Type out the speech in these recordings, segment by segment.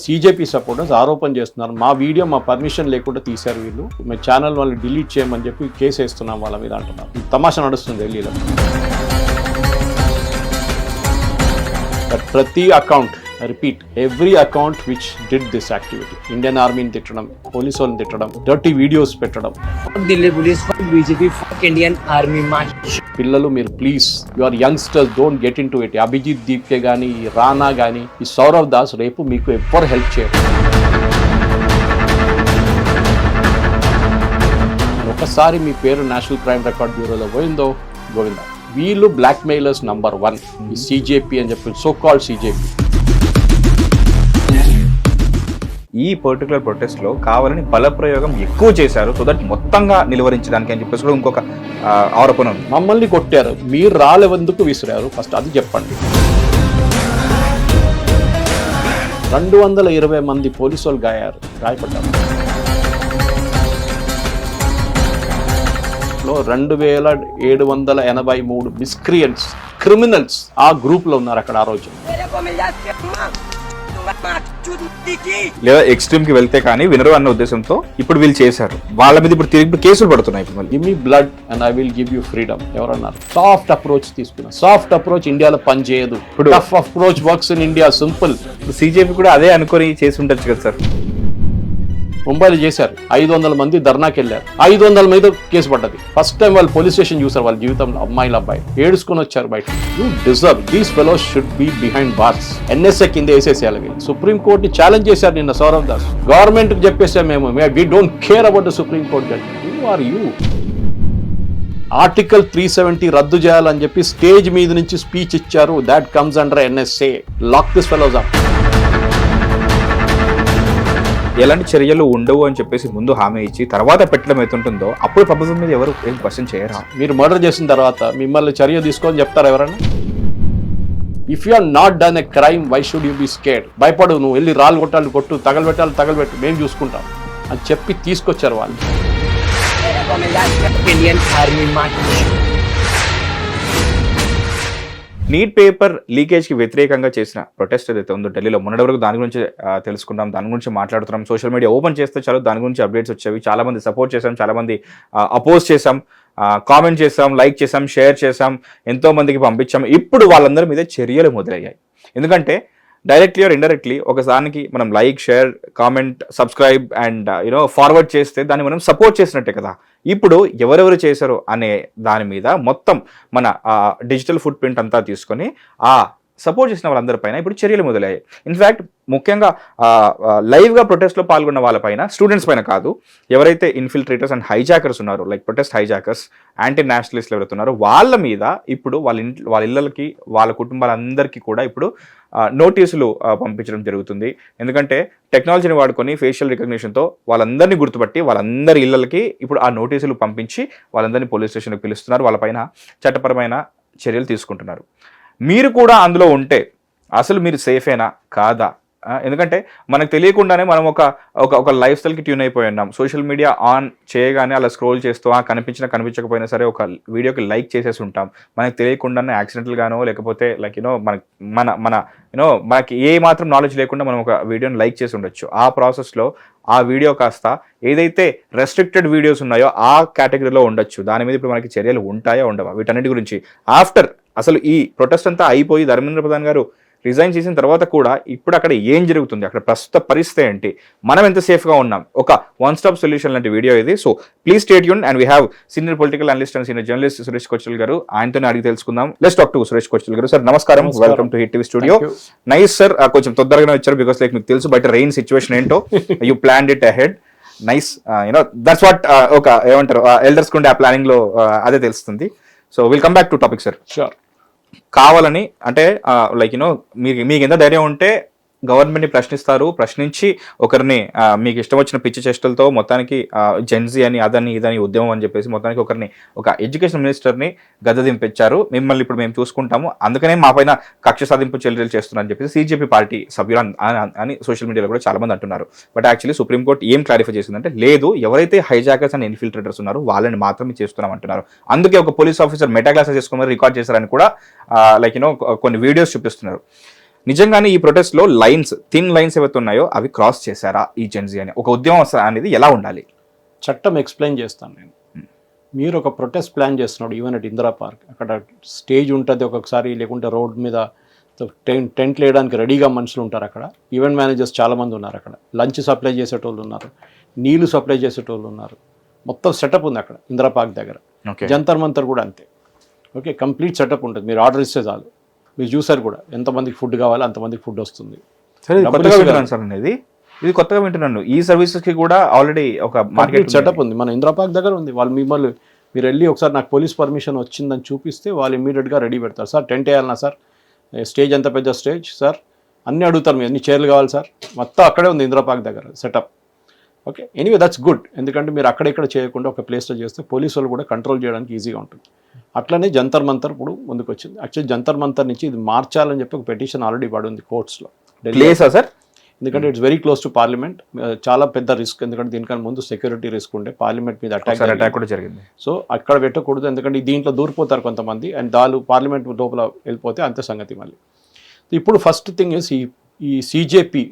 CJP supporters ఆరోపణ చేస్తున్నారు, మా వీడియో మా పర్మిషన్ లేకుండా తీశారు వీళ్ళు, మా ఛానల్ వాళ్ళు డిలీట్ చేయమని చెప్పి కేసు వేస్తున్నాం వాళ్ళ మీద అంటున్నారు. ఈ తమాషా నడుస్తుంది ఢిల్లీలో. బట్ ప్రతి account, I repeat, every account which did this activity, Indian Army తిట్టడం, పోలీసు వాళ్ళని తిట్టడం, డర్టీ వీడియోస్ పెట్టడం, Delhi police, BJP, Indian army పిల్లలు మీరు please, your youngsters don't get into it. Abhijit Deepke కానీ, రానా కానీ, ఈ సౌరవ్ దాస్ రేపు మీకు ఎవ్వరు హెల్ప్ చేయరు. ఒకసారి మీ పేరు నేషనల్ క్రైమ్ రికార్డ్ బ్యూరోలో పోయిందో గోవిందా. వీళ్ళు బ్లాక్ మెయిలర్స్ నంబర్ 1, ఈ CJP అని చెప్పి, సో కాల్డ్ CJP. ఈ పర్టికులర్ ప్రొటెస్ట్లో కావాలని బలప్రయోగం ఎక్కువ చేశారు, సో దట్ మొత్తంగా నిలువరించడానికి అని చెప్పేసి కూడా ఇంకొక ఆరోపణ ఉంది. మమ్మల్ని కొట్టారు, మీరు రాలేందుకు విసిరారు, ఫస్ట్ అది చెప్పండి. 220 మంది పోలీసు వాళ్ళు గాయపడ్డారు. 2783 మిస్క్రియంట్స్, క్రిమినల్స్ ఆ గ్రూప్ లో ఉన్నారు అక్కడ ఆ రోజు. లేదా ఎక్స్ట్రీమ్ కి వెళ్తే కానీ వినరు అన్న ఉద్దేశంతో ఇప్పుడు వీళ్ళు చేశారు. వాళ్ళ మీద ఇప్పుడు తిరిగి కేసులు పడుతున్నాయి. ఇప్పుడు give me blood and I will give you freedom ఎవరన్నారు? సాఫ్ట్ అప్రోచ్ తీసుకున్నా. సాఫ్ట్ అప్రోచ్ ఇండియాలో పని చేయదు. Tough approach works in India. Simple. CJP కూడా అదే అనుకొని చేసి ఉండొచ్చు కదా సార్. ముంబైలో చేశారు, 500 మంది ధర్నాకి వెళ్ళారు, 500 మంది కేసు పడ్డది. ఫస్ట్ టైం వాళ్ళు పోలీస్ స్టేషన్ చూసారు వాళ్ళ జీవితంలో. అమ్మాయిల అబ్బాయి ఏడుచుకొని వచ్చారు బయట. You deserve, these fellows should be behind bars. NSA కింద వేసేసేయాలి. సుప్రీం కోర్ట్ ని ఛాలెంజ్ చేశారు నిన్న సౌరవ్ దాస్. గవర్నమెంట్ కి చెప్పేసాం మేము, we don't care about the supreme court judge. Who are you? Article 370 రద్దు చేయాలని చెప్పి స్టేజ్ మీద నుంచి స్పీచ్ ఇచ్చారు. That comes under NSA. Lock this fellows up. ఎలాంటి చర్యలు ఉండవు అని చెప్పేసి ముందు హామీ ఇచ్చి తర్వాత పెట్టడం అవుతుంటుందో అప్పుడు ప్రభుత్వం మీద ఎవరు ఏం క్వశ్చన్ చేయరా? మీరు మర్డర్ చేసిన తర్వాత మిమ్మల్ని చర్య తీసుకొని చెప్తారు ఎవరైనా? If you are not done a crime, why should you be scared? భయపడు, నువ్వు వెళ్ళి రాళ్ళు కొట్టాలి కొట్టు, తగలబెట్టు, మేము చూసుకుంటాం అని చెప్పి తీసుకొచ్చారు వాళ్ళు. Indian army neat paper leakage కి వ్యతిరేకంగా చేసిన ప్రొటెస్ట్ ఏదైతే ఉందో ఢిల్లీలో, మొన్నటి వరకు దాని గురించి తెలుసుకున్నాం, దాని గురించి మాట్లాడుతున్నాం. సోషల్ మీడియా ఓపెన్ చేస్తే చాలు దాని గురించి అప్డేట్స్ వచ్చేవి. చాలా మంది సపోర్ట్ చేసాం, చాలా మంది అపోజ్ చేసాం, కామెంట్ చేసాం, లైక్ చేసాం, షేర్ చేసాం, ఎంతో మందికి పంపించాం. ఇప్పుడు వాళ్ళందరి మీద చర్యలు మొదలయ్యాయి. ఎందుకంటే డైరెక్ట్లీ ఆర్ ఇండైరెక్ట్లీ ఒకసారికి మనం like, share, comment, subscribe and forward చేస్తే దాన్ని మనం సపోర్ట్ చేసినట్టే కదా. ఇప్పుడు ఎవరెవరు చేశారు అనే దాని మీద మొత్తం మన డిజిటల్ ఫుట్ ప్రింట్ అంతా తీసుకొని ఆ సపోర్ట్ చేసిన వాళ్ళందరిపైన ఇప్పుడు చర్యలు మొదలయ్యాయి. ఇన్ఫ్యాక్ట్ ముఖ్యంగా లైవ్గా ప్రొటెస్ట్లో పాల్గొన్న వాళ్ళపైన, స్టూడెంట్స్ పైన కాదు, ఎవరైతే ఇన్ఫిల్ట్రేటర్స్ అండ్ హైజాకర్స్ ఉన్నారో, లైక్ ప్రొటెస్ట్ హైజాకర్స్, యాంటీ నేషనలిస్టులు ఎవరైతే ఉన్నారో వాళ్ళ మీద ఇప్పుడు వాళ్ళ ఇళ్ళకి, వాళ్ళ కుటుంబాలందరికీ కూడా ఇప్పుడు నోటీసులు పంపించడం జరుగుతుంది. ఎందుకంటే టెక్నాలజీని వాడుకొని ఫేషియల్ రికగ్నిషన్తో వాళ్ళందరినీ గుర్తుపట్టి వాళ్ళందరి ఇళ్ళకి ఇప్పుడు ఆ నోటీసులు పంపించి వాళ్ళందరినీ పోలీస్ స్టేషన్కి పిలుస్తున్నారు. వాళ్ళపైన చట్టపరమైన చర్యలు తీసుకుంటున్నారు. మీరు కూడా అందులో ఉంటే అసలు మీరు సేఫేనా కాదా? ఎందుకంటే మనకు తెలియకుండానే మనం ఒక లైఫ్ స్టైల్కి ట్యూన్ అయిపోయి ఉన్నాం. సోషల్ మీడియా ఆన్ చేయగానే అలా స్క్రోల్ చేస్తూ కనిపించకపోయినా సరే ఒక వీడియోకి లైక్ చేసేసి ఉంటాం. మనకు తెలియకుండానే యాక్సిడెంటల్గానో లేకపోతే లైక్ మనకి ఏ మాత్రం నాలెడ్జ్ లేకుండా మనం ఒక వీడియోని లైక్ చేసి ఉండొచ్చు. ఆ ప్రాసెస్లో ఆ వీడియో కాస్త ఏదైతే రెస్ట్రిక్టెడ్ వీడియోస్ ఉన్నాయో ఆ కేటగిరీలో ఉండొచ్చు. దాని మీద ఇప్పుడు మనకి చర్యలు ఉంటాయా ఉండవా? వీటన్నిటి గురించి ఆఫ్టర్ అసలు ఈ ప్రొటెస్ట్ అంతా అయిపోయి ధర్మేంద్ర ప్రధాన్ గారు రిజైన్ చేసిన తర్వాత కూడా ఇప్పుడు అక్కడ ఏం జరుగుతుంది, అక్కడ ప్రస్తుత పరిస్థితి ఏంటి, మనం ఎంత సేఫ్గా ఉన్నాం, ఒక వన్ స్టాప్ సొల్యూషన్ లాంటి వీడియో ఇది. So please stay tuned and we have senior political analyst and senior journalist Suresh Kochattil garu. ఆయనతోనే అడిగి తెలుసుకుందాం. Let's talk to Suresh Kochattil garu. Sir నమస్కారం, welcome to Hit TV studio. Nice sir, కొంచెం తొందరగానే వచ్చారు బికాస్ లైక్ మీకు తెలుసు బయట రెయిన్ సిచ్యువేషన్ ఏంటో, you planned it ahead. Nice, that's what ఒక ఏమంటారు ఎల్డర్స్ కుండే ఆ ప్లానింగ్ లో అదే తెలుస్తుంది. So will come back to topic sir. Sure. కావాలని అంటే లైక్ మీకు ఎంత ధైర్యం ఉంటే గవర్నమెంట్ని ప్రశ్నించి ఒకరిని మీకు ఇష్టం వచ్చిన పిచ్చి చేష్టలతో మొత్తానికి జెన్జీ అని అదని ఇదని ఉద్యమం అని చెప్పేసి మొత్తానికి ఒకరిని, ఒక ఎడ్యుకేషన్ మినిస్టర్ని గద్దదింపించారు. మిమ్మల్ని ఇప్పుడు మేము చూసుకుంటాము, అందుకనే మా పైన కక్ష సాధింపు చర్యలు చేస్తున్నారని చెప్పేసి CJP పార్టీ సభ్యులు అని సోషల్ మీడియాలో కూడా చాలా మంది అంటున్నారు. బట్ యాక్చువల్లీ సుప్రీంకోర్టు ఏం క్లారిఫై చేసిందంటే లేదు, ఎవరైతే హైజాకర్స్ అండ్ ఇన్ఫిల్ట్రేటర్స్ ఉన్నారో వాళ్ళని మాత్రమే చేస్తున్నాం అంటున్నారు. అందుకే ఒక పోలీస్ ఆఫీసర్ మెటా క్లాసెస్ చేసుకుని రికార్డ్ చేశారని కూడా లైక్ కొన్ని వీడియోస్ చూపిస్తున్నారు. నిజంగానే ఈ ప్రొటెస్ట్ లో థిన్ లైన్స్ ఏవైతే ఉన్నాయో అవి క్రాస్ చేశారా ఈ జెన్జీ అని? ఒక ఉద్యమం అనేది ఎలా ఉండాలి? చట్టం ఎక్స్ప్లెయిన్ చేస్తాను నేను. మీరు ఒక ప్రొటెస్ట్ ప్లాన్ చేస్తున్నాడు ఈవెన్ అట్ ఇందిరా పార్క్, అక్కడ స్టేజ్ ఉంటుంది ఒక్కొక్కసారి, లేకుంటే రోడ్ మీద టెంట్లు వేయడానికి రెడీగా మనుషులు ఉంటారు అక్కడ. ఈవెంట్ మేనేజర్స్ చాలామంది ఉన్నారు అక్కడ, లంచ్ సప్లై చేసేటోళ్ళు ఉన్నారు, నీళ్లు సప్లై చేసేటోళ్ళు ఉన్నారు, మొత్తం సెటప్ ఉంది అక్కడ ఇందిరా పార్క్ దగ్గర. జంతర్ మంతర్ కూడా అంతే. ఓకే, కంప్లీట్ సెటప్ ఉంటుంది. మీరు ఆర్డర్ ఇస్తే చాలు. మీరు చూసారు కూడా ఎంతమందికి ఫుడ్ కావాలో అంతమందికి ఫుడ్ వస్తుంది. ఇది కొత్తగా వింటున్నాను. ఈ సర్వీసెస్ కి కూడా ఆల్రెడీ ఒక మార్కెట్ సెటప్ ఉంది మన ఇందిరా పార్క్ దగ్గర ఉంది. వాళ్ళు మిమ్మల్ని మీరు వెళ్ళి ఒకసారి నాకు పోలీస్ పర్మిషన్ వచ్చిందని చూపిస్తే వాళ్ళు ఇమీడియట్గా రెడీ పెడతారు. సార్ టెంట్ వేయాలన్నా సార్, స్టేజ్ ఎంత పెద్ద స్టేజ్ సార్, అన్నీ అడుగుతారు. మీరు ఎన్ని చైర్లు కావాలి సార్, మొత్తం అక్కడే ఉంది ఇందిరా పార్క్ దగ్గర setup. Okay, anyway that's good. ఎందుకంటే మీరు అక్కడెక్కడ చేయకుండా ఒక ప్లేస్లో చేస్తే పోలీసు వాళ్ళు కూడా కంట్రోల్ చేయడానికి ఈజీగా ఉంటుంది. అట్లనే జంతర్ మంతర్ ఇప్పుడు ముందుకు వచ్చింది. యాక్చువల్లీ జంతర్ మంతర్ నుంచి ఇది మార్చాలని చెప్పి ఒక పిటిషన్ ఆల్రెడీ పడి ఉంది కోర్ట్స్లో. ప్లేసా సార్? ఎందుకంటే it's very close to parliament. చాలా పెద్ద రిస్క్, ఎందుకంటే దీనికన్నా ముందు సెక్యూరిటీ రిస్క్ ఉండే, పార్లమెంట్ మీద అటాక్ కూడా జరిగింది. సో అక్కడ పెట్టకూడదు, ఎందుకంటే దీంట్లో దూరిపోతారు కొంతమంది, అండ్ దాళ్ళు పార్లమెంట్ లోపల వెళ్ళిపోతే అంతే సంగతి. మళ్ళీ ఇప్పుడు ఫస్ట్ థింగ్ ఇస్ ఈ సిజేపీ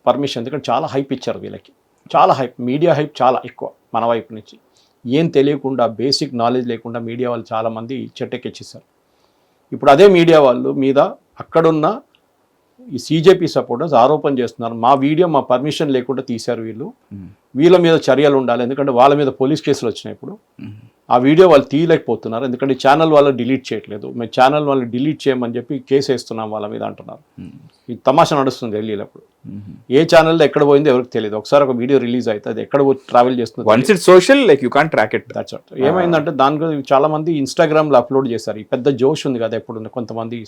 పర్మిషన్, ఎందుకంటే చాలా హైప్ ఇచ్చారు వీళ్ళకి, చాలా హైప్, మీడియా హైప్ చాలా ఎక్కువ మన వైపు నుంచి. ఏం తెలియకుండా, బేసిక్ నాలెడ్జ్ లేకుండా మీడియా వాళ్ళు చాలామంది చెట్టెక్కిచ్చేసారు. ఇప్పుడు అదే మీడియా వాళ్ళు మీద అక్కడున్న ఈ సిజేపీ సపోర్టర్స్ ఆరోపణ చేస్తున్నారు, మా వీడియో మా పర్మిషన్ లేకుండా తీశారు వీళ్ళు, వీళ్ళ మీద చర్యలు ఉండాలి. ఎందుకంటే వాళ్ళ మీద పోలీస్ కేసులు వచ్చినాయి. ఇప్పుడు ఆ వీడియో వాళ్ళు తీయలేకపోతున్నారు, ఎందుకంటే ఛానల్ వాళ్ళు డిలీట్ చేయట్లేదు. మేము ఛానల్ వాళ్ళు డిలీట్ చేయమని చెప్పి కేసు వేస్తున్నాం వాళ్ళ మీద అంటున్నారు. ఈ తమాషా నడుస్తుంది ఢిల్లీలో. ఇప్పుడు ఏ ఛానల్లో ఎక్కడ పోయిందో ఎవరికి తెలియదు. ఒకసారి ఒక వీడియో రిలీజ్ అయితే అది ఎక్కడ ట్రావెల్ చేస్తుంది, once it's social, like you can't track it. That's what. ఏమైందంటే దాని గురించి చాలా మంది ఇన్స్టాగ్రామ్లో అప్లోడ్ చేశారు. ఈ పెద్ద జోష్ ఉంది కదా ఇప్పుడు కొంతమంది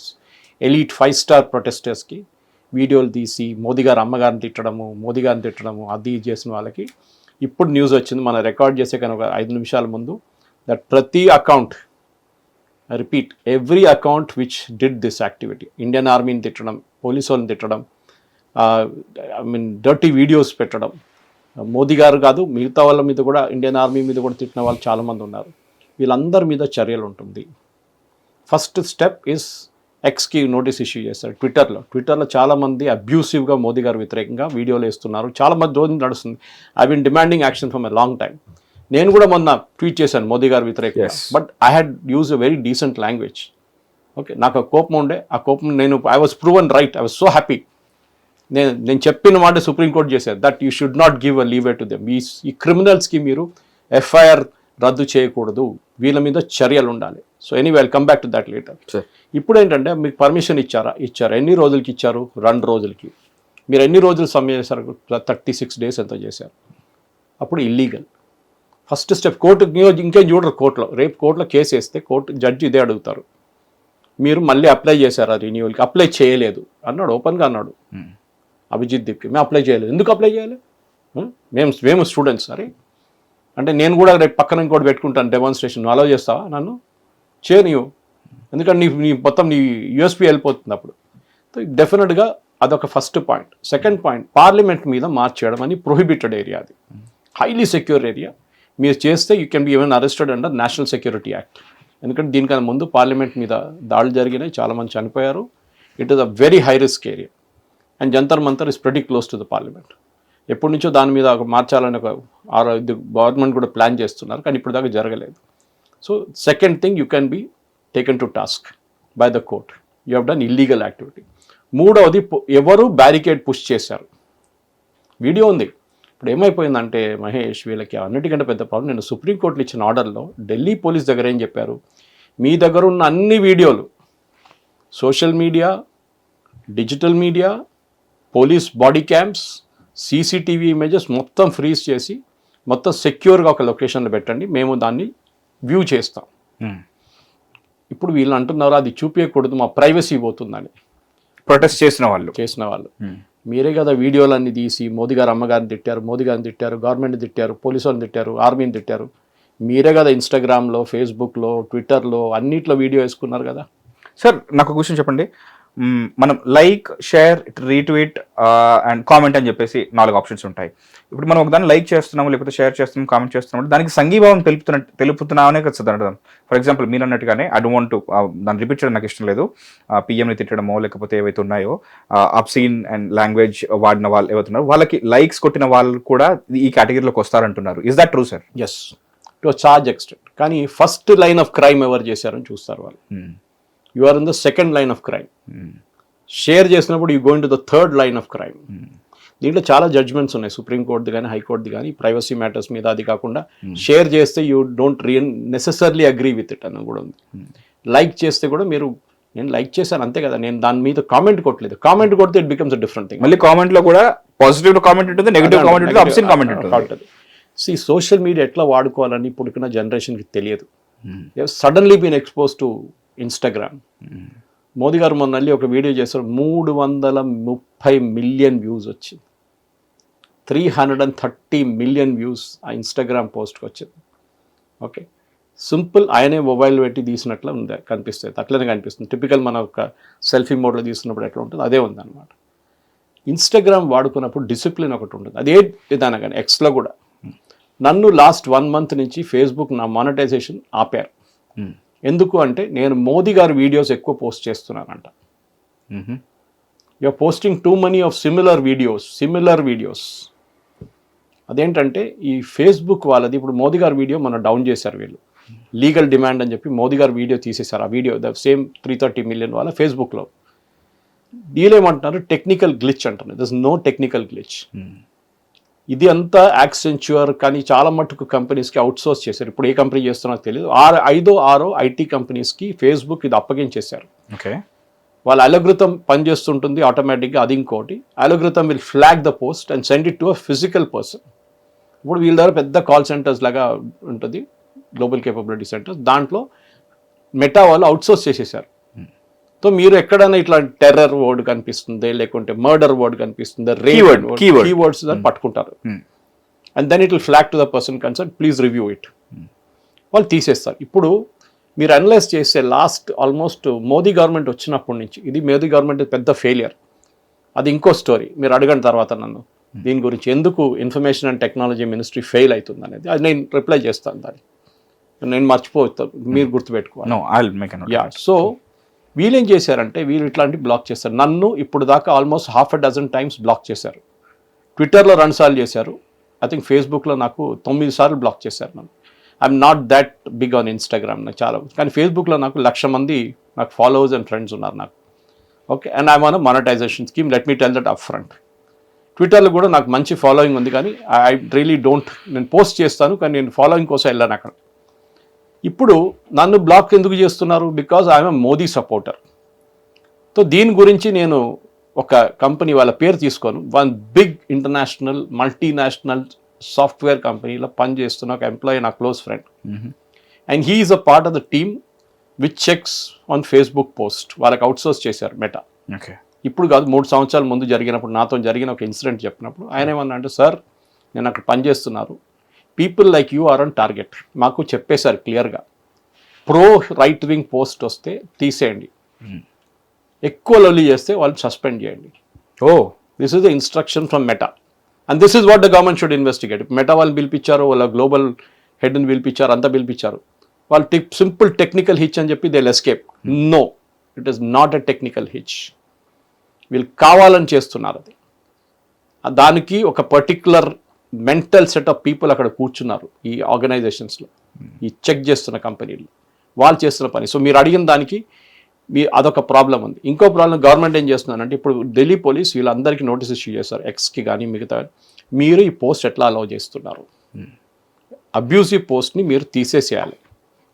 ఎలీట్ 5-star ప్రొటెస్టర్స్కి వీడియోలు తీసి మోదీ గారు అమ్మగారిని తిట్టడము, మోదీ గారిని తిట్టడము, అది చేసిన వాళ్ళకి ఇప్పుడు న్యూస్ వచ్చింది మన రికార్డ్ చేసే కానీ ఒక 5 నిమిషాల ముందు, దట్ ప్రతి account, I repeat, every account which did this activity, Indian ఆర్మీని తిట్టడం, పోలీసు వాళ్ళని తిట్టడం, ఐ మీన్ డర్టీ వీడియోస్ పెట్టడం, మోదీ గారు కాదు మిగతా వాళ్ళ మీద కూడా, ఇండియన్ ఆర్మీ మీద కూడా తిట్టిన వాళ్ళు చాలామంది ఉన్నారు. వీళ్ళందరి మీద చర్యలు ఉంటుంది. ఫస్ట్ స్టెప్ ఇస్ ఎక్స్కి నోటీస్ ఇష్యూ చేస్తారు. ట్విట్టర్లో చాలామంది అబ్యూసివ్గా మోదీ గారు వ్యతిరేకంగా వీడియోలు వేస్తున్నారు. చాలామంది రోజు నడుస్తుంది. I been demanding action from a long time. నేను కూడా మొన్న ట్వీట్ చేశాను మోదీ గారు వ్యతిరేకంగా, but I had use a very decent language. Okay, నాకు ఆ కోపం ఉండే, ఆ కోపం నేను I was proven right, I was so happy. నేను చెప్పిన మాట సుప్రీంకోర్టు చేశారు, that you should not give a leeway to them. ఈ క్రిమినల్స్కి మీరు ఎఫ్ఐఆర్ రద్దు చేయకూడదు, వీళ్ళ మీద చర్యలు ఉండాలి. So anyway I'll come back to that later. ఇప్పుడు ఏంటంటే మీకు పర్మిషన్ ఇచ్చారు. ఎన్ని రోజులకి ఇచ్చారు? 2 రోజులకి. మీరు ఎన్ని రోజులు సమయం చేశారు? 36 days ఎంతో చేశారు. అప్పుడు ఇల్లీగల్. ఫస్ట్ స్టెప్ కోర్టు, ఇంకేం చూడరు కోర్టులో. రేపు కోర్టులో కేసు వేస్తే కోర్టు జడ్జి ఇదే అడుగుతారు, మీరు మళ్ళీ అప్లై చేశారా రిన్యూవల్కి? అప్లై చేయలేదు అన్నాడు, ఓపెన్గా అన్నాడు అభిజిత్ దీప్కి. మేము అప్లై చేయలేదు. ఎందుకు అప్లై చేయాలి? మేము స్టూడెంట్స్. సరే అంటే నేను కూడా రేపు పక్కన ఇంకోటి పెట్టుకుంటాను డెమాన్స్ట్రేషన్, నువ్వు అలౌ చేస్తావా? నన్ను చేయనివ్వు, ఎందుకంటే నీ మొత్తం నీ యూఎస్పీ వెళ్ళిపోతుంది అప్పుడు. డెఫినెట్గా అదొక first point. Second point, parliament మీద మార్చ్ చేయడం అని ప్రొహిబిటెడ్ ఏరియా, అది హైలీ సెక్యూర్ ఏరియా. మీరు చేస్తే you can be even arrested under national security act. ఎందుకంటే దీనికన్నా ముందు పార్లమెంట్ మీద దాడులు జరిగినాయి, చాలామంది చనిపోయారు. It is a very high risk area. And Jantar Mantar is very close to the parliament. ఎప్పటి నుంచో దాని మీద మార్చాలని ఒక గవర్నమెంట్ కూడా ప్లాన్ చేస్తున్నారు, కానీ ఇప్పుడు దాకా జరగలేదు. So second thing, you can be taken to task by the court, you have done illegal activity. మూడవది, ఎవరు బ్యారికేడ్ పుష్ చేశారు, వీడియో ఉంది. ఇప్పుడు ఏమైపోయిందంటే మహేష్, వీళ్ళకి అన్నిటికంటే పెద్ద ప్రాబ్లం, నేను సుప్రీంకోర్టులో ఇచ్చిన ఆర్డర్లో ఢిల్లీ పోలీస్ దగ్గర ఏం చెప్పారు, మీ దగ్గర ఉన్న అన్ని వీడియోలు, social media, digital media, police body cams, CCTV images మొత్తం ఫ్రీజ్ చేసి మొత్తం సెక్యూర్గా ఒక లొకేషన్లో పెట్టండి, మేము దాన్ని వ్యూ చేస్తాం. ఇప్పుడు వీళ్ళు అంటున్నారు అది చూపించకూడదు, మా ప్రైవసీ పోతుందని. ప్రొటెస్ట్ చేసిన వాళ్ళు మీరే కదా వీడియోలన్నీ తీసి మోదీ గారు అమ్మగారిని తిట్టారు, మోదీ గారిని తిట్టారు, గవర్నమెంట్ని తిట్టారు, పోలీసు వాళ్ళని తిట్టారు, ఆర్మీని తిట్టారు. మీరే కదా ఇన్స్టాగ్రామ్లో, ఫేస్బుక్లో, ట్విట్టర్లో అన్నిట్లో వీడియో వేసుకున్నారు కదా. సార్ నాకు ఒక క్వశ్చన్ చెప్పండి, మనం like, share, retweet and comment అని చెప్పేసి 4 ఆప్షన్స్ ఉంటాయి. ఇప్పుడు మనం ఒకదాన్ని లైక్ చేస్తున్నాము, లేకపోతే షేర్ చేస్తున్నాం, కామెంట్ చేస్తున్నాం, దానికి సంఘీభావం తెలుపుతున్నామనే కదా అర్థం. ఫర్ ఎగ్జాంపుల్ మీరు అన్నట్టుగానే ఐ డోంట్ వాంట్ టు దాన్ని రిపీట్ చేయడం నాకు ఇష్టం లేదు. పిఎంని తిట్టడమో లేకపోతే ఏవైతే ఉన్నాయో అబ్సీన్ అండ్ లాంగ్వేజ్ వాడిన వాళ్ళు ఏవైతే ఉన్నారో వాళ్ళకి లైక్స్ కొట్టిన వాళ్ళు కూడా ఈ కేటగిరీలోకి వస్తారంటున్నారు. Is that true sir? Yes, to large extent. కానీ ఫస్ట్ లైన్ ఆఫ్ క్రైమ్ ఎవరు చేశారని చూస్తారు వాళ్ళు. You are in the second line of crime. Share చేసినప్పుడు you going to the third line of crime. దీంట్లో చాలా జడ్జ్మెంట్స్ ఉన్నాయి, సుప్రీంకోర్టుది కానీ హైకోర్టుది కానీ, ప్రైవసీ మ్యాటర్స్ మీద. అది కాకుండా షేర్ చేస్తే you don't necessarily agree with it అని కూడా ఉంది. లైక్ చేస్తే కూడా మీరు నేను లైక్ చేశాను అంతే కదా, నేను దాని మీద కామెంట్ కొట్టలేదు. కామెంట్ కొడితే it becomes a different thing. మళ్ళీ కామెంట్ లో కూడా పాజిటివ్ కామెంట్ ఉంటుంది, నెగిటివ్ కామెంట్ ఉంటుంది, అబ్సెంట్ కామెంట్ ఉంటుంది. సోషల్ మీడియా ఎట్లా వాడుకోవాలని ఇప్పుడున్న జనరేషన్కి తెలియదు. Suddenly been expose to Instagram. Modi garu మొన్న ఒక వీడియో చేశారు, 330 మిలియన్ వ్యూస్ వచ్చింది. 330 మిలియన్ వ్యూస్ ఆ ఇన్స్టాగ్రామ్ పోస్ట్కి వచ్చింది. ఓకే, సింపుల్ ఆయనే మొబైల్ పెట్టి తీసినట్లు ఉంది, కనిపిస్తుంది, అట్లనే కనిపిస్తుంది. టిపికల్ మన ఒక సెల్ఫీ మోడ్లో తీసుకున్నప్పుడు ఎట్లా ఉంటుంది అదే ఉంది అనమాట. ఇన్స్టాగ్రామ్ వాడుకున్నప్పుడు డిసిప్లిన్ ఒకటి ఉంటుంది. అదే విధానం కానీ ఎక్స్లో కూడా. నన్ను లాస్ట్ 1 మంత్ నుంచి ఫేస్బుక్ నా మానిటైజేషన్ ఆపారు. ఎందుకు అంటే నేను మోదీ గారి వీడియోస్ ఎక్కువ పోస్ట్ చేస్తున్నానంట. You're posting too many of similar videos. అదేంటంటే ఈ ఫేస్బుక్ వాళ్ళది. ఇప్పుడు మోదీ గారి వీడియో మన డౌన్ చేశారు వీళ్ళు, లీగల్ డిమాండ్ అని చెప్పి మోదీ గారి వీడియో తీసేశారు. ఆ వీడియో ద సేమ్ 330 మిలియన్ వాళ్ళ ఫేస్బుక్లో. వీళ్ళేమంటున్నారు, టెక్నికల్ గ్లిచ్ అంటున్నారు. This no technical glitch. ఇది అంతా యాక్సెంచువర్ కానీ చాలా మట్టుకు కంపెనీస్కి అవుట్సోర్స్ చేశారు. ఇప్పుడు ఏ కంపెనీ చేస్తున్నా తెలియదు. 5-6 ఐటీ కంపెనీస్కి ఫేస్బుక్ ఇది అప్పగించేశారు. ఓకే, వాళ్ళ అలకృతం పనిచేస్తుంటుంది ఆటోమేటిక్గా. అది ఇంకోటి, algorithm will flag the post and send it to a physical person. ఇప్పుడు వీళ్ళ దగ్గర పెద్ద కాల్ సెంటర్స్ లాగా ఉంటుంది, గ్లోబల్ కేపబిలిటీ సెంటర్స్. దాంట్లో మెటా వాళ్ళు అవుట్సోర్స్ చేసేసారు. సో మీరు ఎక్కడైనా ఇట్లా టెర్రర్ వర్డ్ కనిపిస్తుంది, లేకుంటే మర్డర్ వర్డ్ కనిపిస్తుంది, కీవర్డ్స్ దాన్ని పట్టుకుంటారు. And then it will flag to the person concern, please review it. వాళ్ళు తీసేస్తారు. ఇప్పుడు మీరు అనలైజ్ చేస్తే లాస్ట్ ఆల్మోస్ట్ మోదీ గవర్నమెంట్ వచ్చినప్పటి నుంచి ఇది మోదీ గవర్నమెంట్ పెద్ద ఫెయిలియర్. అది ఇంకో స్టోరీ, మీరు అడగండి తర్వాత నన్ను దీని గురించి, ఎందుకు information and technology ministry fail అవుతుంది అనేది. అది నేను రిప్లై చేస్తాను, దాన్ని నేను మర్చిపోతాను, మీరు గుర్తుపెట్టుకోవాలి. సో వీళ్ళేం చేశారంటే వీళ్ళు ఇట్లాంటి బ్లాక్ చేశారు. నన్ను ఇప్పుడు దాకా ఆల్మోస్ట్ 6 టైమ్స్ బ్లాక్ చేశారు. ట్విట్టర్లో 2 సార్లు చేశారు. ఐ థింక్ ఫేస్బుక్లో నాకు 9 సార్లు బ్లాక్ చేశారు నన్ను. I'm not that big on Instagram, నాకు చాలా. కానీ ఫేస్బుక్లో నాకు 1,00,000 మంది నాకు ఫాలోవర్స్ అండ్ ఫ్రెండ్స్ ఉన్నారు నాకు. Okay, and I'm on monetisation scheme, let me tell that up front. ట్విట్టర్లో కూడా నాకు మంచి ఫాలోయింగ్ ఉంది, కానీ ఐ రియలీ డోంట్, నేను పోస్ట్ చేస్తాను కానీ నేను ఫాలోయింగ్ కోసం వెళ్ళాను అక్కడ. ఇప్పుడు నన్ను బ్లాక్ ఎందుకు చేస్తున్నారు? Because I'm a Modi supporter. So దీని గురించి నేను ఒక కంపెనీ వాళ్ళ పేరు తీసుకోను, 1 బిగ్ ఇంటర్నేషనల్ మల్టీనేషనల్ సాఫ్ట్వేర్ కంపెనీలో పనిచేస్తున్న ఒక ఎంప్లాయీ, నా close friend. And he is a part of the team which checks on Facebook post. వాళ్ళకి అవుట్సోర్స్ చేశారు మెటా. ఇప్పుడు కాదు, 3 సంవత్సరాల ముందు జరిగినప్పుడు నాతో జరిగిన ఒక ఇన్సిడెంట్ చెప్పినప్పుడు ఆయన ఏమన్నా అంటే, సార్ నేను అక్కడ పనిచేస్తున్నారు, people like you are on target. మాకు చెప్పేశారు క్లియర్గా, ప్రో రైట్ వింగ్ పోస్ట్ వస్తే తీసేయండి, ఎక్కువ లొల్లి చేస్తే వాళ్ళు సస్పెండ్ చేయండి. This is the instruction from meta and this is what the government should investigate. Meta వాళ్ళు పిలిపించారు, వాళ్ళ గ్లోబల్ హెడ్ని పిలిపించారు, అంతా పిలిపించారు. వాళ్ళు సింపుల్ టెక్నికల్ హిచ్ అని చెప్పి they will escape. No, it is not a technical hitch. వీళ్ళు కావాలని చేస్తున్నారు. అది దానికి ఒక particular mental set of people అక్కడ కూర్చున్నారు ఈ ఆర్గనైజేషన్స్లో, ఈ చెక్ చేస్తున్న కంపెనీలు, వాళ్ళు చేస్తున్న పని. సో మీరు అడిగిన దానికి అదొక ప్రాబ్లం ఉంది. ఇంకో ప్రాబ్లం గవర్నమెంట్ ఏం చేస్తున్నారంటే, ఇప్పుడు ఢిల్లీ పోలీస్ వీళ్ళందరికీ నోటీస్ ఇష్యూ చేస్తారు, ఎక్స్కి కానీ మిగతా. మీరు ఈ పోస్ట్ ఎట్లా అలౌ చేస్తున్నారు? అబ్యూసివ్ పోస్ట్ని మీరు తీసేసేయాలి.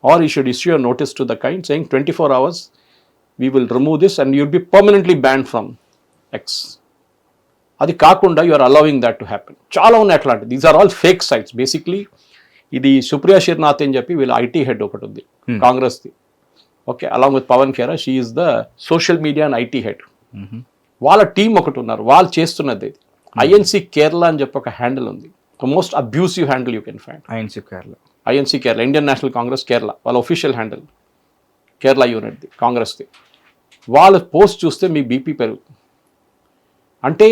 Or you should issue a notice to the kind saying 24 hours we will remove this and you'll be permanently ban from X. అది కాకుండా you are allowing that to happen. చాలా ఉన్నాయి అట్లాంటి. These are all fake sites basically. ఇది సుప్రియా శ్రీనాథ్ అని చెప్పి వీళ్ళ IT head ఒకటి ఉంది కాంగ్రెస్ది. Okay, along with Pawan Khera, she is the social media and IT head. వాళ్ళ టీం ఒకటి ఉన్నారు, వాళ్ళు చేస్తున్నది ఇది. ఐఎన్సీ కేరళ అని చెప్పి ఒక హ్యాండిల్ ఉంది, the most abusive handle you can find. INC Kerala, Indian national Congress Kerala, వాళ్ళ ఒఫీషియల్ హ్యాండిల్, కేరళ యూనిట్ది, కాంగ్రెస్ది. వాళ్ళ పోస్ట్ చూస్తే మీ బీపీ పెరుగుతుంది. అంటే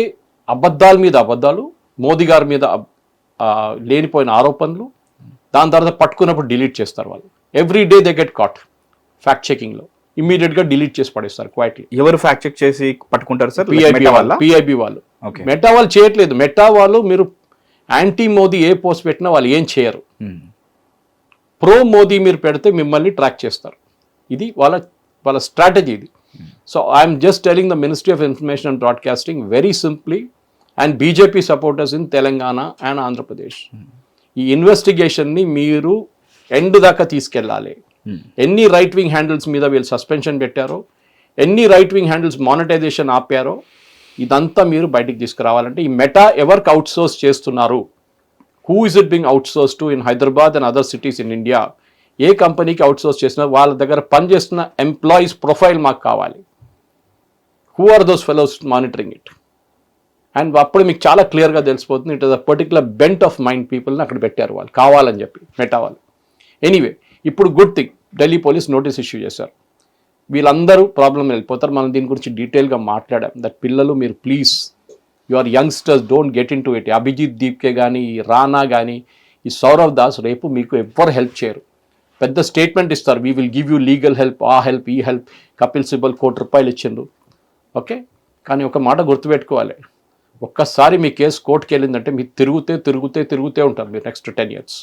అబద్ధాల మీద అబద్ధాలు, మోదీ గారి మీద లేనిపోయిన ఆరోపణలు, దాని తర్వాత పట్టుకున్నప్పుడు డిలీట్ చేస్తారు వాళ్ళు. Every day they get caught fact చెకింగ్లో, ఇమ్మీడియట్గా డిలీట్ చేసి పడేస్తారు క్వైట్లీ. ఎవరు ఫ్యాక్ట్ చెక్ చేసి పట్టుకుంటారు సార్? పిఐబి వాళ్ళు. మెటా వాళ్ళు చేయట్లేదు. మెటా వాళ్ళు మీరు యాంటీ మోదీ ఏ పోస్ట్ పెట్టినా వాళ్ళు ఏం చేయరు. ప్రో మోదీ మీరు పెడితే మిమ్మల్ని ట్రాక్ చేస్తారు. ఇది వాళ్ళ స్ట్రాటజీ ఇది. So I'm just telling the ministry of information and broadcasting very simply and BJP supporters in Telangana and Andhra Pradesh, ఈ ఇన్వెస్టిగేషన్ని మీరు ఎండ్ దాకా తీసుకెళ్ళాలి. ఎన్ని రైట్ వింగ్ హ్యాండిల్స్ మీద వీళ్ళు సస్పెన్షన్ పెట్టారో, ఎన్ని రైట్ వింగ్ హ్యాండిల్స్ మానిటైజేషన్ ఆపారో, ఇదంతా మీరు బయటికి తీసుకురావాలంటే ఈ మెటా ఎవరికి అవుట్సోర్స్ చేస్తున్నారు, who is it being outsource to in Hyderabad and other cities in India, ఏ కంపెనీకి అవుట్సోర్స్ చేసినా వాళ్ళ దగ్గర పనిచేస్తున్న ఎంప్లాయీస్ ప్రొఫైల్ మాకు కావాలి. Who are those fellows monitoring it? And అప్పుడు మీకు చాలా క్లియర్గా తెలిసిపోతుంది it is a particular bent of mind పీపుల్ని అక్కడ పెట్టారు వాళ్ళు కావాలని చెప్పి, మెటా వాళ్ళు. ఎనీవే, ఇప్పుడు good thing Delhi police notice issue చేశారు. వీళ్ళందరూ ప్రాబ్లం వెళ్ళిపోతారు. మనం దీని గురించి డీటెయిల్గా మాట్లాడాం. దట్ పిల్లలు మీరు please, your youngsters don't get into it. Abhijit Deepke కానీ, రానా కానీ, ఈ సౌరవ్ దాస్ రేపు మీకు ఎవ్వరు హెల్ప్ చేయరు. పెద్ద స్టేట్మెంట్ ఇస్తారు, we will give you legal help, ఆ హెల్ప్, ఈ హెల్ప్. కపిల్ సిబల్ ₹1 ఇచ్చిండ్రు, ఓకే. కానీ ఒక మాట గుర్తుపెట్టుకోవాలి, ఒక్కసారి మీ కేసు కోర్టుకి వెళ్ళిందంటే మీరు తిరుగుతే ఉంటారు మీరు నెక్స్ట్ 10 years.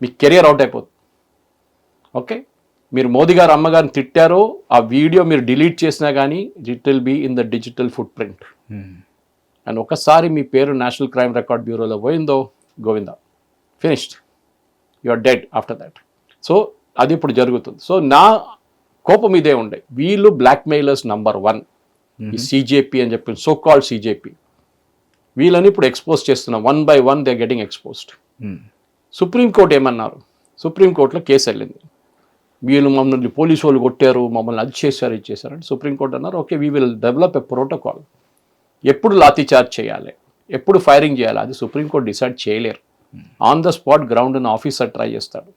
మీ కెరియర్ అవుట్ అయిపోతుంది, ఓకే. మీరు మోదీ గారు అమ్మగారిని తిట్టారో ఆ వీడియో మీరు డిలీట్ చేసినా కానీ it will be in the digital footprint. And ఒకసారి మీ పేరు నేషనల్ క్రైమ్ రికార్డ్ బ్యూరోలో పోయిందో గోవిందా, finished, you are dead after that. So అది ఇప్పుడు జరుగుతుంది. సో నా కోపం ఇదే ఉండే, వీళ్ళు బ్లాక్మెయిలర్స్ నంబర్ 1, ఈ సిజేపీ అని చెప్పి సో కాల్డ్ సిజేపీ, వీళ్ళని ఇప్పుడు ఎక్స్పోజ్ చేస్తున్నాం. 1 by 1 they getting exposed. Supreme court ఏమన్నారు, సుప్రీంకోర్టులో కేసు వెళ్ళింది, వీళ్ళు మమ్మల్ని పోలీసు వాళ్ళు కొట్టారు, మమ్మల్ని అది చేశారు, ఇది చేశారు అంటే సుప్రీంకోర్టు అన్నారు okay we will develop a protocol. ఎప్పుడు లాఠీ చార్జ్ చేయాలి, ఎప్పుడు ఫైరింగ్ చేయాలి, అది సుప్రీంకోర్టు డిసైడ్ చేయలేరు. ఆన్ ద స్పాట్ గ్రౌండ్ ఉన్న ఆఫీసర్ ట్రై చేస్తాడు.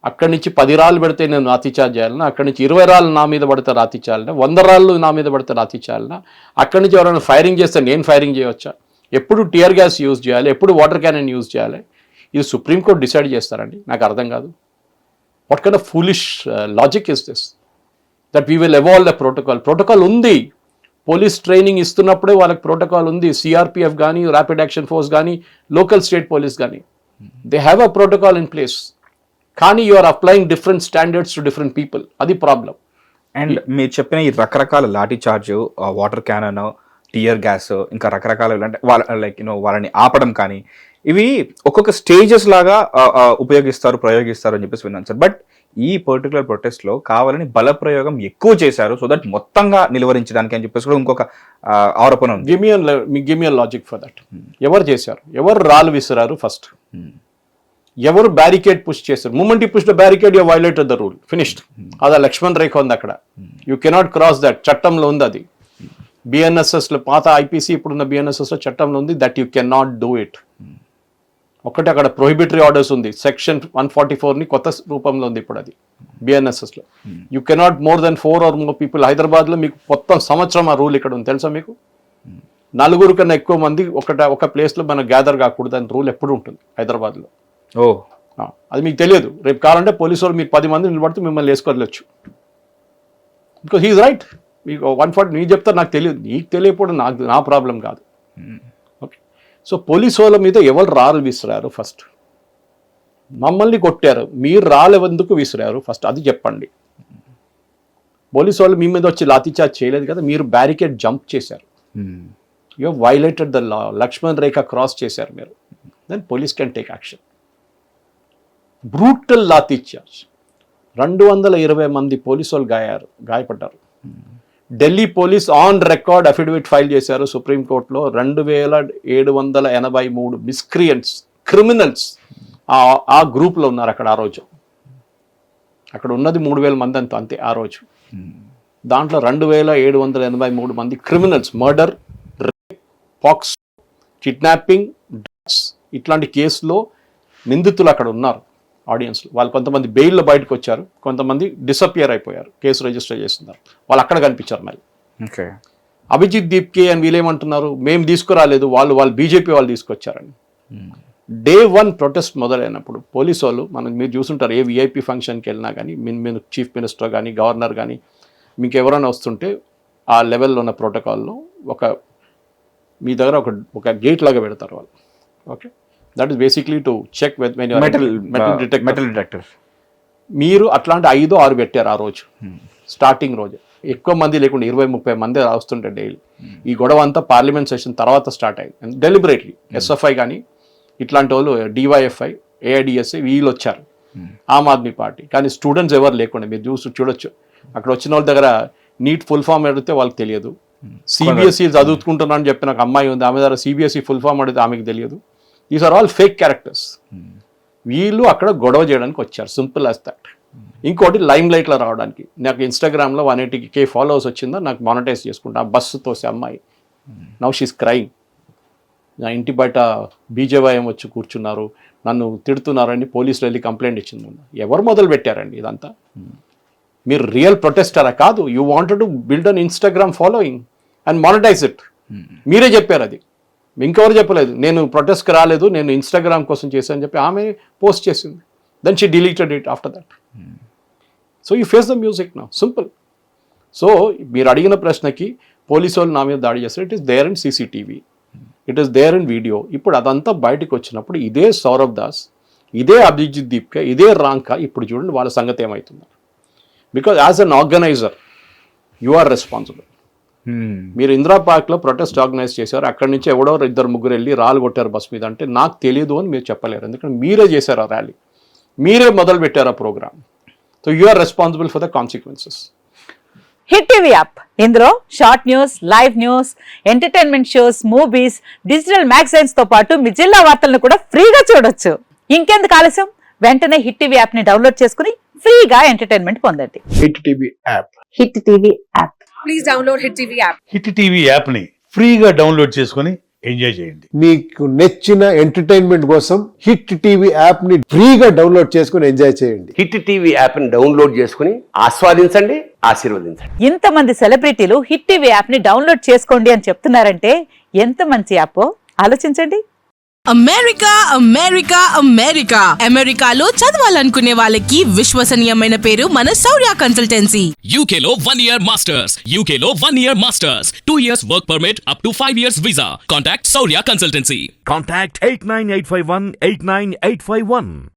అక్కడి నుంచి 10 రాళ్ళు పెడితే నేను లాఠీ చార్జ్ చేయాలన్నా, అక్కడి నుంచి 20 రాళ్ళు నా మీద పడితే లాఠీ చాలనా, 100 రాళ్ళు నా మీద పడితే లాఠీ చాలనా, అక్కడి నుంచి ఎవరైనా ఫైరింగ్ చేస్తే నేను ఫైరింగ్ చేయవచ్చా, ఎప్పుడు టియర్ గ్యాస్ యూజ్ చేయాలి, ఎప్పుడు వాటర్ క్యానన్ యూజ్ చేయాలి, ఇది సుప్రీంకోర్టు డిసైడ్ చేస్తారండి. నాకు అర్థం కాదు. What kind of foolish logic is this that we will evolve the protocol? Protocol ఉంది, పోలీస్ ట్రైనింగ్ ఇస్తున్నప్పుడే వాళ్ళకి ప్రోటోకాల్ ఉంది. సిఆర్పిఎఫ్ కానీ, ర్యాపిడ్ యాక్షన్ ఫోర్స్ కానీ, లోకల్ స్టేట్ పోలీస్ కానీ, they have a protocol in place. కానీ you are applying different standards to different people, అది problem. And మీరు చెప్పిన ఈ రకరకాల lathi charge, water cannon, tear gas, ఇంకా రకరకాల అంటే లైక్ వాళ్ళని ఆపడం కానీ, ఇవి ఒక్కొక్క స్టేజెస్ లాగా ప్రయోగిస్తారు అని చెప్పేసి విన్నాను సార్. బట్ ఈ పర్టికులర్ ప్రొటెస్ట్లో కావాలని బల ప్రయోగం ఎక్కువ చేశారు సో దట్ మొత్తంగా నిలువరించడానికి అని చెప్పేసి కూడా ఇంకొక ఆరోపణ ఉంది. Give me logic for that. ఎవరు చేశారు, ఎవరు రాళ్ళు విసిరారు ఫస్ట్, ఎవరు బ్యారికేడ్ పుష్ చేశారు? Moment you push the barricade you violated the rule, finished. అదా లక్ష్మణ్ రేఖ ఉంది అక్కడ, యూ కెనాట్ క్రాస్ దట్, చట్టంలో ఉంది అది. బిఎన్ఎస్ఎస్లో పాత ఐపీసీ ఇప్పుడున్న బిఎన్ఎస్ఎస్లో చట్టంలో ఉంది that you cannot do it. ఒకటి అక్కడ ప్రొహిబిటరీ ఆర్డర్స్ ఉంది, సెక్షన్ 144ని కొత్త రూపంలో ఉంది ఇప్పుడు అది బిఎన్ఎస్ఎస్లో. You cannot more than 4 or more people. హైదరాబాద్లో మీకు మొత్తం సంవత్సరం ఆ రూల్ ఇక్కడ ఉంది తెలుసా మీకు? 4 కన్నా ఎక్కువ మంది ఒక ప్లేస్లో మనం గ్యాదర్ కాకూడదు అని రూల్ ఎప్పుడు ఉంటుంది హైదరాబాద్లో. అది మీకు తెలియదు. రేపు కావాలంటే పోలీసు వాళ్ళు మీరు 10 మంది నిలబడితే మిమ్మల్ని వేసుకోవచ్చు. Because he is right. మీకు 140 నీకు చెప్తారు, నాకు తెలియదు. నీకు తెలియకపోవడం నా ప్రాబ్లం కాదు. ఓకే. సో పోలీసు వాళ్ళ మీద ఎవరు రాళ్ళు విసిరారు ఫస్ట్? మమ్మల్ని కొట్టారు, మీరు రాళ్ళు ఎందుకు విసిరారు ఫస్ట్ అది చెప్పండి. పోలీసు వాళ్ళు మీ మీద వచ్చి లాఠీచార్జ్ చేయలేదు కదా, మీరు బ్యారికేడ్ జంప్ చేశారు, you violated the law, Lakshman rekha cross చేశారు మీరు. Then police can take action. Brutal lathi charge, 220 మంది పోలీసు వాళ్ళు గాయపడ్డారు. Delhi police on record affidavit file చేశారు సుప్రీంకోర్టులో. 2783 మిస్క్రియంట్స్, క్రిమినల్స్ ఆ గ్రూప్లో ఉన్నారు అక్కడ. ఆ రోజు అక్కడ ఉన్నది 3000 మంది అంతే ఆ రోజు. దాంట్లో 2783 మంది criminals, murder, rape, pox, kidnapping, drugs ఇట్లాంటి కేసులో నిందితులు అక్కడ ఉన్నారు. ఆడియన్స్లో. వాళ్ళు కొంతమంది బెయిల్లో బయటకు వచ్చారు, కొంతమంది డిసపియర్ అయిపోయారు, కేసు రిజిస్టర్ చేస్తున్నారు, వాళ్ళు అక్కడ కనిపించారు. మళ్ళీ ఓకే, అభిజిత్ దీప్కే అని వీళ్ళేమంటున్నారు, మేము తీసుకురాలేదు, వాళ్ళు బీజేపీ వాళ్ళు తీసుకొచ్చారని. డే 1 ప్రొటెస్ట్ మొదలైనప్పుడు పోలీసు వాళ్ళు, మీరు చూసుంటారు, ఏ విఐపి ఫంక్షన్కి వెళ్ళినా కానీ చీఫ్ మినిస్టర్ కానీ గవర్నర్ కానీ మీకు ఎవరైనా వస్తుంటే ఆ లెవెల్లో ఉన్న ప్రోటోకాల్లో మీ దగ్గర ఒక గేట్ లాగా పెడతారు వాళ్ళు. Okay, that is basically to check with metal detector. మీరు అట్లాంటి 5-6 పెట్టారు ఆ రోజు, స్టార్టింగ్ రోజు. ఎక్కువ మంది లేకుండా 20-30 మంది వస్తుంటే డైలీ. ఈ గొడవ అంతా పార్లమెంట్ సెషన్ తర్వాత స్టార్ట్ అయింది డెలిబరేట్లీ. ఎస్ఎఫ్ఐ కానీ ఇట్లాంటి వాళ్ళు, డివైఎఫ్ఐ, ఏఐడిఎస్ఐ వీళ్ళు వచ్చారు, ఆమ్ ఆద్మీ పార్టీ. కానీ స్టూడెంట్స్ ఎవరు లేకుండా మీరు చూడొచ్చు. అక్కడ వచ్చిన వాళ్ళ దగ్గర నీట్ ఫుల్ ఫామ్ అడిగితే వాళ్ళకి తెలియదు. సిబిఎస్ఈ చదువుకుంటున్నా అని చెప్పిన ఒక అమ్మాయి ఉంది, ఆమె దగ్గర సిబిఎస్ఈ ఫుల్ ఫామ్ అడిగితే ఆమెకు తెలియదు. These are all fake characters. వీళ్ళు అక్కడ గొడవ చేయడానికి వచ్చారు, సింపుల్ యాజ్ దట్. ఇంకోటి లైమ్ లైట్లో రావడానికి. నాకు ఇన్స్టాగ్రామ్లో 180K ఫాలోవర్స్ వచ్చిందా, నాకు మానిటైజ్ చేసుకుంటా. బస్సు తోసే అమ్మాయి, నౌ షీస్ క్రైమ్. నా ఇంటి బయట బీజేవైఎం వచ్చి కూర్చున్నారు, నన్ను తిడుతున్నారని పోలీసులు వెళ్ళి కంప్లైంట్ ఇచ్చింది. ఎవరు మొదలు పెట్టారండి ఇదంతా? మీరు రియల్ ప్రొటెస్టరా? కాదు. You wanted to build an Instagram following and monetise it. మీరే చెప్పారు అది, ఇంకెవరు చెప్పలేదు. నేను ప్రొటెస్ట్కి రాలేదు, నేను ఇన్స్టాగ్రామ్ కోసం చేశాను చెప్పి ఆమె పోస్ట్ చేసింది. Then she deleted it after that. So you face the music now, simple. So మీరు అడిగిన ప్రశ్నకి పోలీసు వాళ్ళు నా మీద దాడి చేస్తారు. It is there in CCTV, it is there in video. ఇప్పుడు అదంతా బయటకు వచ్చినప్పుడు ఇదే సౌరవ్ దాస్, ఇదే అభిజిత్ దీప్కే, ఇదే రాంకా, ఇప్పుడు చూడండి వాళ్ళ సంగతి ఏమవుతుంది. Because as an organiser you are responsible. మీరు ఇందిరా పార్క్లో ప్రొటెస్ట్ ఆర్గనైజ్ చేశారు, అక్కడి నుంచి ఎవడో 2-3 వెళ్ళి రాళ్ళు కొట్టారు బస్ మీద అంటే నాకు తెలియదు అని మీరు చెప్పలేరు. ఎందుకంటే మీరే చేశారు ఆ ర్యాలీ, మీరే మొదలు పెట్టారు ఆ programme. So you are responsible for the consequences. Hit TV app, ఇందులో short news, live news, entertainment shows, movies, digital magazines తో పాటు మీ జిల్లా వార్తలను కూడా ఫ్రీగా చూడొచ్చు. ఇంకెందుకు ఆలస్యం, వెంటనే హిట్ టీవీ యాప్ ని డౌన్లోడ్ చేసుకుని ఫ్రీగా ఎంటర్టైన్మెంట్ పొందండి. Hit TV app, hit TV app, please download hit TV app. Hit TV app ని ఫ్రీగా డౌన్లోడ్ చేసుకొని ఎంజాయ్ చేయండి. మీకు నచ్చిన ఎంటర్టైన్మెంట్ కోసం హిట్ టీవీ యాప్ ని ఫ్రీగా డౌన్లోడ్ చేసుకుని ఎంజాయ్ చేయండి. హిట్ టీవీ యాప్ ని డౌన్లోడ్ చేసుకుని ఆస్వాదించండి, ఆశీర్వదించండి. ఇంతమంది సెలబ్రిటీలు హిట్ టీవీ యాప్ ని డౌన్లోడ్ చేసుకోండి అని చెప్తున్నారంటే ఎంత మంచి యాప్ ఆలోచించండి. అమెరికా అమెరికా అమెరికా అమెరికాలో చదవాలనుకునే వాళ్ళకి విశ్వసనీయమైన పేరు మన శౌర్య కన్సల్టెన్సీ. UK లో 1 year masters, UK లో 1 year masters, 2 years work permit up to 5 years visa. Contact Saurya Consultancy. Contact 89851 89851.